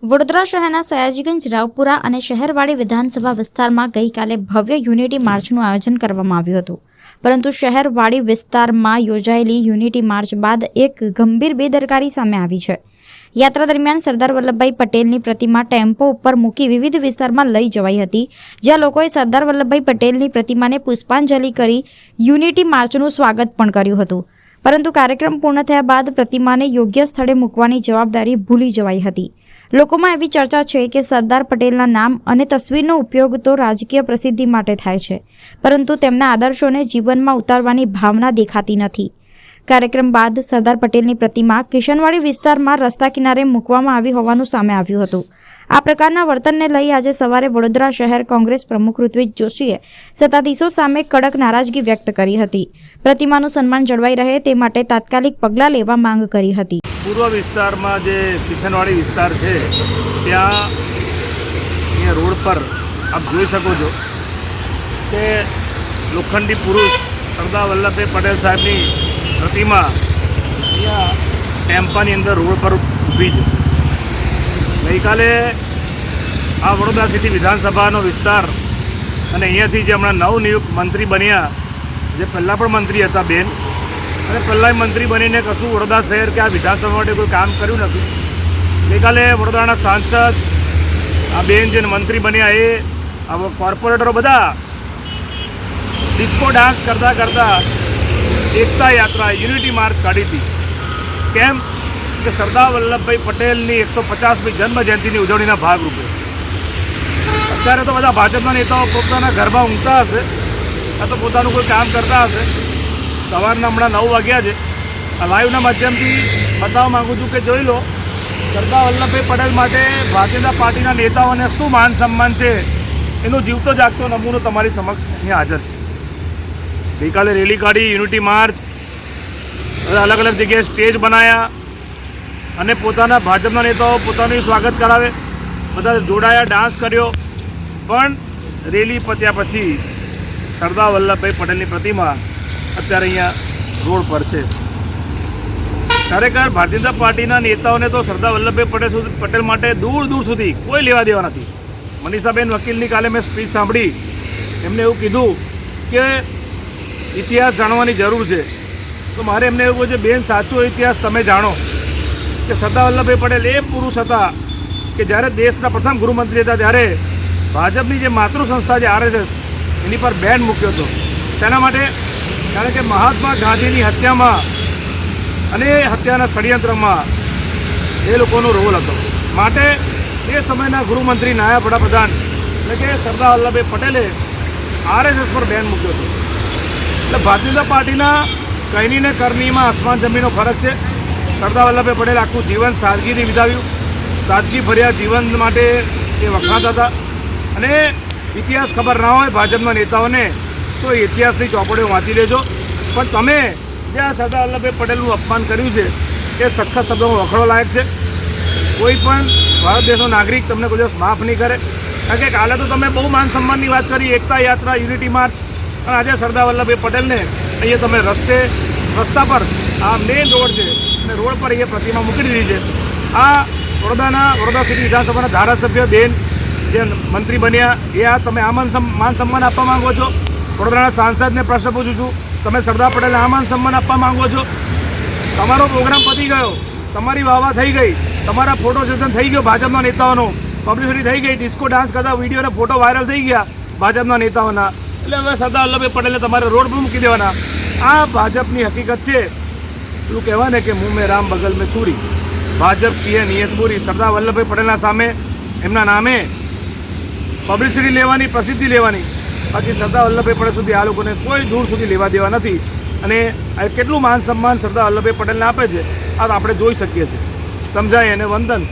વડોદરા શહેરના સયાજીગંજ, રાવપુરા અને શહેરવાડી વિધાનસભા વિસ્તારમાં ગઈકાલે ભવ્ય યુનિટી માર્ચનું આયોજન કરવામાં આવ્યું હતું. પરંતુ શહેરવાડી વિસ્તારમાં યોજાયેલી યુનિટી માર્ચ બાદ એક ગંભીર બેદરકારી સામે આવી છે. યાત્રા દરમિયાન સરદાર વલ્લભભાઈ પટેલની પ્રતિમા ટેમ્પો ઉપર મૂકી વિવિધ વિસ્તારમાં લઈ જવાઈ હતી, જ્યાં લોકોએ સરદાર વલ્લભભાઈ પટેલની પ્રતિમાને પુષ્પાંજલિ કરી યુનિટી માર્ચનું સ્વાગત પણ કર્યું હતું. પરંતુ કાર્યક્રમ પૂર્ણ થયા બાદ પ્રતિમાને યોગ્ય સ્થળે મૂકવાની જવાબદારી ભૂલી જવાઈ હતી. લોકોમાં એવી ચર્ચા છે કે સરદાર પટેલના નામ અને તસવીરનો ઉપયોગ તો રાજકીય પ્રસિદ્ધિ માટે થાય છે, પરંતુ તેમના આદર્શોને જીવનમાં ઉતારવાની ભાવના દેખાતી નથી. કાર્યક્રમ બાદ સરદાર પટેલની પ્રતિમા કિશનવાડી વિસ્તારમાં રસ્તા કિનારે મૂકવામાં આવી હોવાનું સામે આવ્યું હતું. આ પ્રકારના વર્તનને લઈ આજે સવારે વડોદરા શહેર કોંગ્રેસ પ્રમુખ ઋત્વિજ જોશીએ સત્તાધીશો સામે કડક નારાજગી વ્યક્ત કરી હતી. પ્રતિમાનું સન્માન જળવાઈ રહે તે માટે તાત્કાલિક પગલાં લેવા માંગ કરી હતી. પૂર્વ વિસ્તારમાં જે કિશનવાડી વિસ્તાર છે ત્યાં અહીંયા રોડ પર આપ જોઈ શકો છો કે લોખંડી પુરુષ સરદાર વલ્લભભાઈ પટેલ સાહેબની પ્રતિમા અહીંયા ટેમ્પાની અંદર રોડ પર ઊભી છે. ગઈકાલે આ વડોદરા સિટી વિધાનસભાનો વિસ્તાર અને અહીંયાથી જે હમણાં નવનિયુક્ત મંત્રી બન્યા, જે પહેલાં પણ મંત્રી હતા બેન, અને પહેલાં મંત્રી બનીને કશું વડોદરા શહેર કે આ વિધાનસભા માટે કોઈ કામ કર્યું નથી. ગઈકાલે વડોદરાના સાંસદ આ બેન જે મંત્રી બન્યા એ આ કોર્પોરેટરો બધા ડિસ્કો ડાન્સ કરતાં કરતાં એકતા યાત્રા યુનિટી માર્ચ કાઢી હતી. કેમ કે સરદાર વલ્લભભાઈ પટેલની 150મી જન્મ જયંતિની ઉજવણીના ભાગરૂપે. અત્યારે તો બધા ભાજપના નેતાઓ પોતાના ઘરમાં ઊંઘતા હશે, આ તો પોતાનું કોઈ કામ કરતા હશે. સવારના હમણાં 9 વાગ્યા છે. આ લાઈવના માધ્યમથી બતાવવા માગું છું કે જોઈ લો સરદાર વલ્લભભાઈ પટેલ માટે ભારતીય જનતા પાર્ટીના નેતાઓને શું માન સન્માન છે એનો જીવતો જાગતો નમૂનો તમારી સમક્ષ અહીંયા હાજર છે. ગઈકાલે રેલી કાઢી, યુનિટી માર્ચ, અલગ અલગ જગ્યાએ સ્ટેજ બનાવ્યા અને પોતાના ભાજપના નેતાઓ પોતાનું સ્વાગત કરાવે, બધા જોડાયા, ડાન્સ કર્યો. પણ રેલી પત્યા પછી સરદાર વલ્લભભાઈ પટેલની પ્રતિમા અત્યારે અહીંયા રોડ પર છે. ખરેખર ભારતીય જનતા પાર્ટીના નેતાઓને તો સરદાર વલ્લભભાઈ પટેલ માટે દૂર દૂર સુધી કોઈ લેવા દેવા નથી. મનીષાબેન વકીલની કાલે મેં સ્પીચ સાંભળી, એમને એવું કીધું કે ઇતિહાસ જાણવાની જરૂર છે. તો મારે એમને એવું કહ્યું છે, બેન સાચો ઇતિહાસ તમે જાણો કે સરદાર વલ્લભભાઈ પટેલ એ પુરુષ હતા કે જ્યારે દેશના પ્રથમ ગૃહમંત્રી હતા ત્યારે ભાજપની જે માતૃ સંસ્થા છે RSS એની પર બેન મૂક્યો હતો. શેના માટે? કારણ કે મહાત્મા ગાંધીની હત્યામાં અને એ હત્યાના ષડયંત્રમાં એ લોકોનો રોલ હતો. માટે એ સમયના ગૃહમંત્રી, નાયબ વડાપ્રધાન એટલે કે સરદાર વલ્લભભાઈ પટેલે RSS પર બેન મૂક્યો હતો. એટલે ભારતીય જનતા પાર્ટીના કહીની ને કરણીમાં આસમાન જમીનનો ફરક છે. સરદાર વલ્લભભાઈ પટેલ આખું જીવન સાદગીથી વિતાવ્યું. સાદગી ભર્યા જીવન માટે એ વખણાતા હતા. અને ઇતિહાસ ખબર ના હોય ભાજપના નેતાઓને તો ઇતિહાસની ચોપડીઓ વાંચી લેજો. પણ તમે જે આ સરદાર વલ્લભભાઈ પટેલનું અપમાન કર્યું છે એ સખત શબ્દોમાં વખોડો લાયક છે. કોઈ પણ ભારત દેશનો નાગરિક તમને કોઈ દિવસ માફ નહીં કરે. કારણ કે કાલે તો તમે બહુ માન સન્માનની વાત કરી, એકતા યાત્રા, યુનિટી માર્ચ, અને આજે સરદાર વલ્લભભાઈ પટેલને અહીંયા તમે રસ્તા પર આ મેઇન રોડ છે અને રોડ પર અહીંયા પ્રતિમા મૂકી દીધી છે. આ વડોદરા સિટી વિધાનસભાના ધારાસભ્ય બેન જે મંત્રી બન્યા એ આ તમે આ માન સન્માન આપવા માંગો છો? વડોદરાના સાંસદને પ્રશ્ન પૂછું છું, તમે સરદાર પટેલને આ માન સન્માન આપવા માંગો છો? તમારો પ્રોગ્રામ પતી ગયો, તમારી વાહવા થઈ ગઈ, તમારા ફોટો સેશન થઈ ગયો, ભાજપના નેતાઓનો પબ્લિસિટી થઈ ગઈ, ડિસ્કો ડાન્સ કરતા વિડીયો અને ફોટો વાયરલ થઈ ગયા ભાજપના નેતાઓના. એટલે હવે સરદાર વલ્લભભાઈ પટેલને તમારે રોડ પર મૂકી દેવાના. આ ભાજપની હકીકત છે. એવું કહેવાય ને કે મુંહ મેં રામ બગલ મેં છુરી, ભાજપ કી નિયત પૂરી. સરદાર વલ્લભભાઈ પટેલના સામે એમના નામે પબ્લિસિટી લેવાની, પ્રસિદ્ધિ લેવાની, બાકી સરદાર વલ્લભભાઈ પટેલ સુધી આ લોકોને કોઈ દૂર સુધી લેવા દેવા નથી. અને આ કેટલું માન સન્માન સરદાર વલ્લભભાઈ પટેલને આપે છે આ આપણે જોઈ શકીએ છીએ. સમજાય અને વંદન.